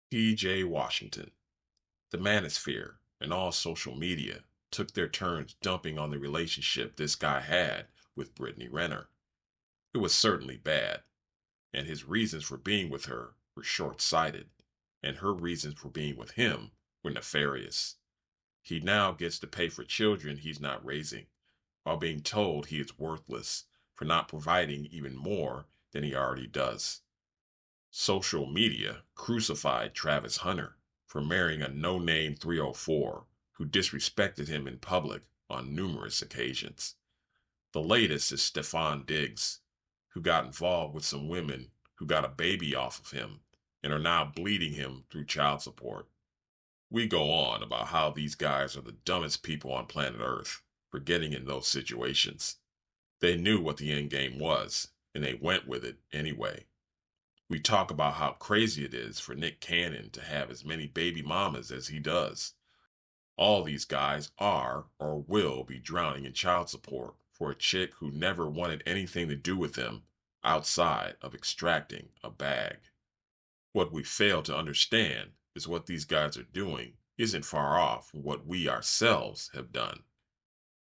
P.J. Washington. The manosphere and all social media took their turns dumping on the relationship this guy had with Brittany Renner. It was certainly bad, and his reasons for being with her were short sighted, and her reasons for being with him were nefarious. He now gets to pay for children he's not raising, while being told he is worthless for not providing even more than he already does. Social media crucified Travis Hunter for marrying a no-name 304 who disrespected him in public on numerous occasions. The latest is Stefan Diggs, who got involved with some women who got a baby off of him and are now bleeding him through child support. We go on about how these guys are the dumbest people on planet Earth for getting in those situations. They knew what the end game was, and they went with it anyway. We talk about how crazy it is for Nick Cannon to have as many baby mamas as he does. All these guys are or will be drowning in child support for a chick who never wanted anything to do with them outside of extracting a bag. What we fail to understand is what these guys are doing isn't far off from what we ourselves have done.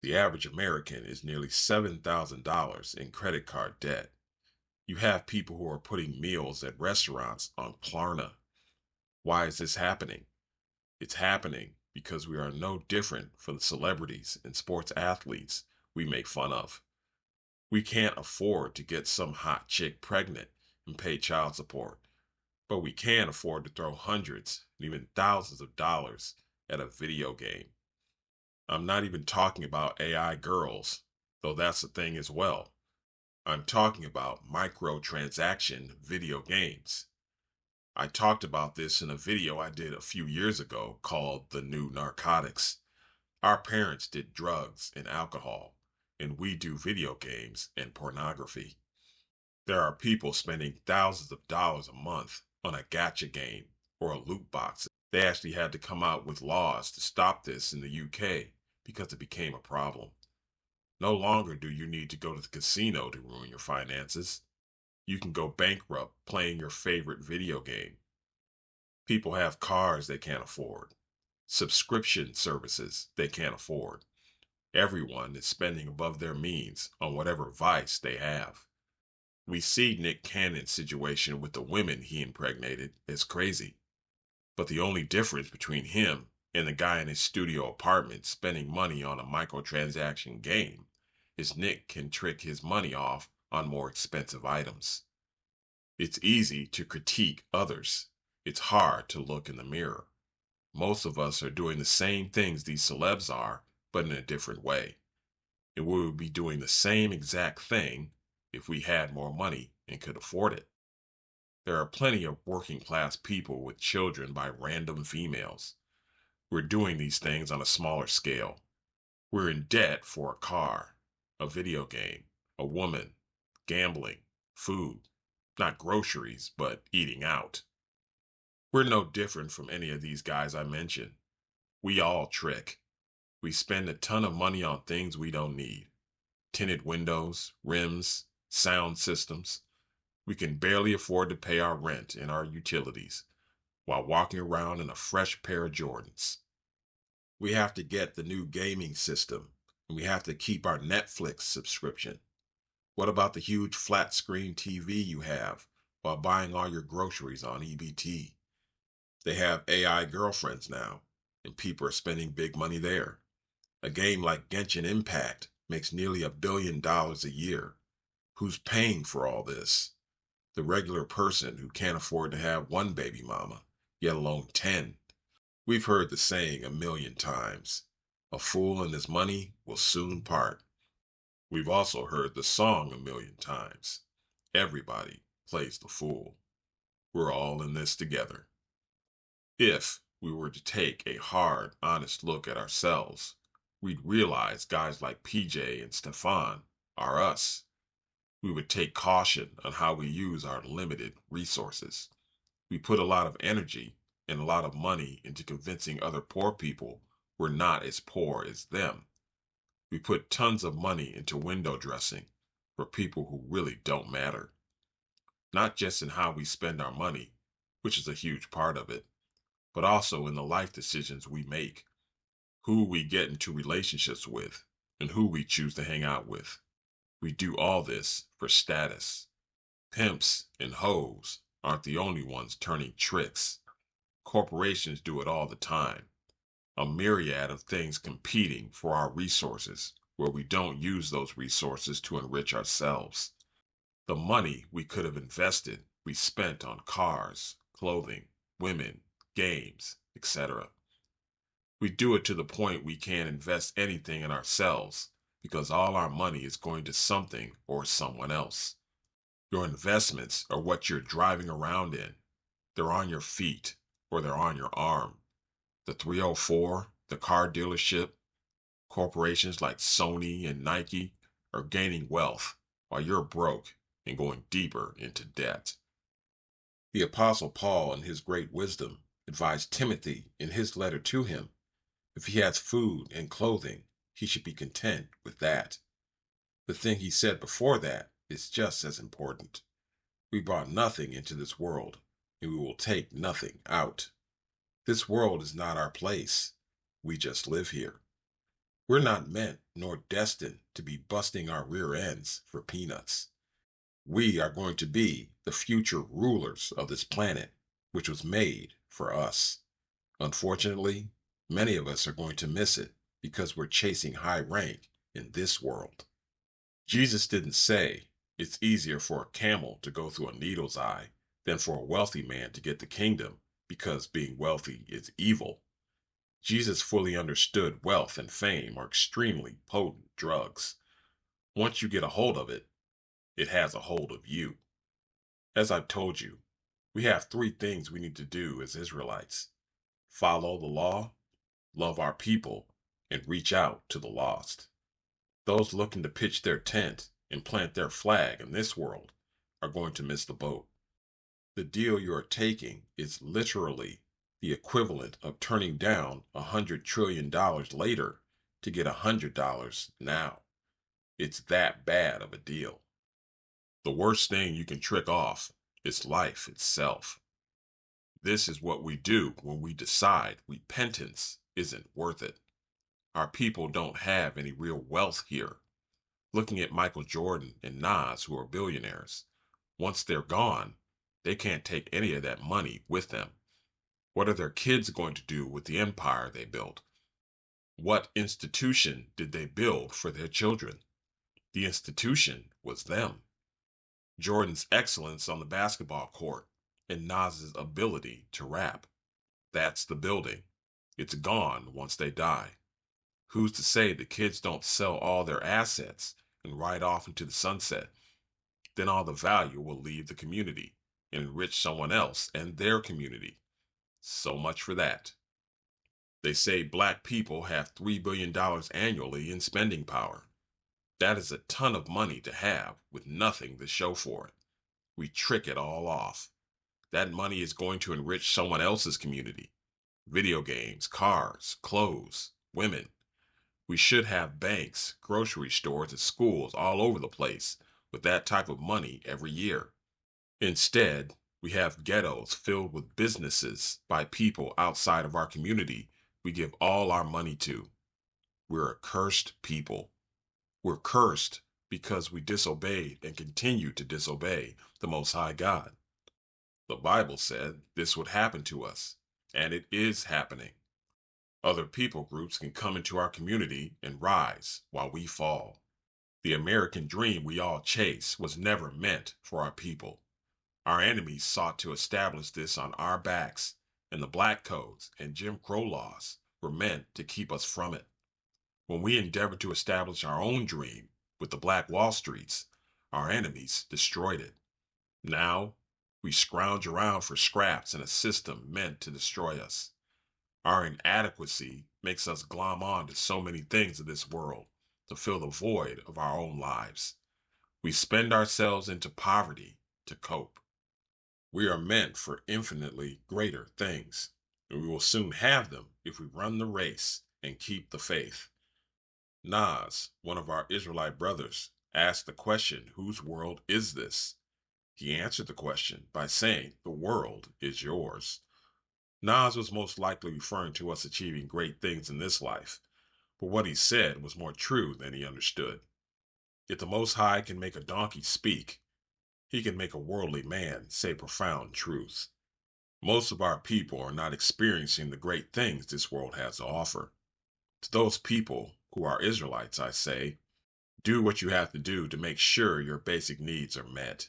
The average American is nearly $7,000 in credit card debt. You have people who are putting meals at restaurants on Klarna. Why is this happening? It's happening because we are no different from the celebrities and sports athletes we make fun of. We can't afford to get some hot chick pregnant and pay child support, but we can afford to throw hundreds and even thousands of dollars at a video game. I'm not even talking about AI girls, though that's a thing as well. I'm talking about microtransaction video games. I talked about this in a video I did a few years ago called The New Narcotics. Our parents did drugs and alcohol, and we do video games and pornography. There are people spending thousands of dollars a month on a gacha game or a loot box. They actually had to come out with laws to stop this in the UK because it became a problem. No longer do you need to go to the casino to ruin your finances. You can go bankrupt playing your favorite video game. People have cars they can't afford, subscription services they can't afford. Everyone is spending above their means on whatever vice they have. We see Nick Cannon's situation with the women he impregnated as crazy, but the only difference between him and the guy in his studio apartment spending money on a microtransaction game is Nick can trick his money off on more expensive items. It's easy to critique others. It's hard to look in the mirror. Most of us are doing the same things these celebs are, but in a different way. And we would be doing the same exact thing if we had more money and could afford it. There are plenty of working class people with children by random females. We're doing these things on a smaller scale. We're in debt for a car, a video game, a woman, gambling, food, not groceries, but eating out. We're no different from any of these guys I mentioned. We all trick. We spend a ton of money on things we don't need. Tinted windows, rims, sound systems. We can barely afford to pay our rent and our utilities while walking around in a fresh pair of Jordans. We have to get the new gaming system, and we have to keep our Netflix subscription. What about the huge flat screen TV you have while buying all your groceries on EBT? They have AI girlfriends now, and people are spending big money there. A game like Genshin Impact makes nearly $1 billion a year. Who's paying for all this? The regular person who can't afford to have one baby mama, yet alone 10. We've heard the saying a million times. A fool and his money will soon part. We've also heard the song a million times. Everybody plays the fool. We're all in this together. If we were to take a hard, honest look at ourselves, we'd realize guys like PJ and Stefan are us. We would take caution on how we use our limited resources. We put a lot of energy and a lot of money into convincing other poor people we're not as poor as them. We put tons of money into window dressing for people who really don't matter. Not just in how we spend our money, which is a huge part of it, but also in the life decisions we make, who we get into relationships with, and who we choose to hang out with. We do all this for status. Pimps and hoes aren't the only ones turning tricks. Corporations do it all the time. A myriad of things competing for our resources, where we don't use those resources to enrich ourselves. The money we could have invested, we spent on cars, clothing, women, games, etc. We do it to the point we can't invest anything in ourselves because all our money is going to something or someone else. Your investments are what you're driving around in. They're on your feet or they're on your arm. The 304, the car dealership, corporations like Sony and Nike are gaining wealth while you're broke and going deeper into debt. The Apostle Paul, in his great wisdom, advised Timothy in his letter to him, if he has food and clothing, he should be content with that. The thing he said before that is just as important. We brought nothing into this world, and we will take nothing out. This world is not our place. We just live here. We're not meant nor destined to be busting our rear ends for peanuts. We are going to be the future rulers of this planet, which was made for us. Unfortunately, many of us are going to miss it because we're chasing high rank in this world. Jesus didn't say it's easier for a camel to go through a needle's eye than for a wealthy man to get the kingdom because being wealthy is evil. Jesus fully understood wealth and fame are extremely potent drugs. Once you get a hold of it, it has a hold of you. As I've told you, we have three things we need to do as Israelites: follow the law, love our people, and reach out to the lost. Those looking to pitch their tent and plant their flag in this world are going to miss the boat. The deal you're taking is literally the equivalent of turning down $100 trillion later to get $100 now. It's that bad of a deal. The worst thing you can trick off is life itself. This is what we do when we decide repentance isn't worth it. Our people don't have any real wealth here. Looking at Michael Jordan and Nas, who are billionaires, once they're gone, they can't take any of that money with them. What are their kids going to do with the empire they built? What institution did they build for their children? The institution was them. Jordan's excellence on the basketball court and Nas's ability to rap. That's the building. It's gone once they die. Who's to say the kids don't sell all their assets and ride off into the sunset? Then all the value will leave the community and enrich someone else and their community. So much for that. They say black people have $3 billion annually in spending power. That is a ton of money to have with nothing to show for it. We trick it all off. That money is going to enrich someone else's community. Video games, cars, clothes, women. We should have banks, grocery stores, and schools all over the place with that type of money every year. Instead, we have ghettos filled with businesses by people outside of our community we give all our money to. We're a cursed people. We're cursed because we disobeyed and continue to disobey the Most High God. The Bible said this would happen to us, and it is happening. Other people groups can come into our community and rise while we fall. The American dream we all chase was never meant for our people. Our enemies sought to establish this on our backs, and the black codes and Jim Crow laws were meant to keep us from it. When we endeavored to establish our own dream with the Black Wall Streets, our enemies destroyed it. Now, we scrounge around for scraps in a system meant to destroy us. Our inadequacy makes us glom on to so many things of this world to fill the void of our own lives. We spend ourselves into poverty to cope. We are meant for infinitely greater things, and we will soon have them if we run the race and keep the faith. Nas, one of our Israelite brothers, asked the question, whose world is this? He answered the question by saying, the world is yours. Nas was most likely referring to us achieving great things in this life, but what he said was more true than he understood. If the Most High can make a donkey speak, he can make a worldly man say profound truths. Most of our people are not experiencing the great things this world has to offer. To those people who are Israelites, I say, do what you have to do to make sure your basic needs are met.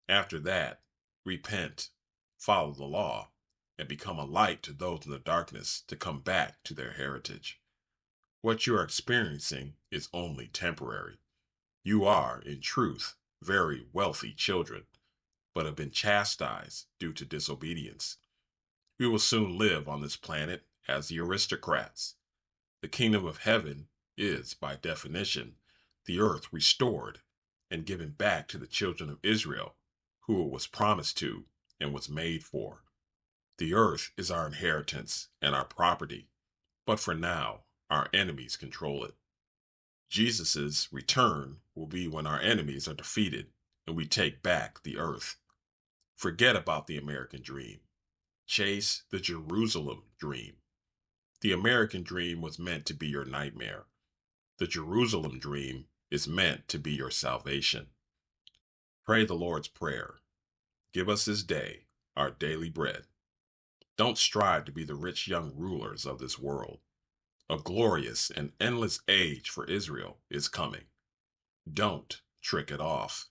After that, repent, follow the law, and become a light to those in the darkness to come back to their heritage. What you are experiencing is only temporary. You are, in truth, very wealthy children, but have been chastised due to disobedience. We will soon live on this planet as the aristocrats. The kingdom of heaven is, by definition, the earth restored and given back to the children of Israel, who it was promised to and was made for. The earth is our inheritance and our property, but for now, our enemies control it. Jesus' return will be when our enemies are defeated and we take back the earth. Forget about the American dream. Chase the Jerusalem dream. The American dream was meant to be your nightmare. The Jerusalem dream is meant to be your salvation. Pray the Lord's Prayer. Give us this day our daily bread. Don't strive to be the rich young rulers of this world. A glorious and endless age for Israel is coming. Don't trick it off.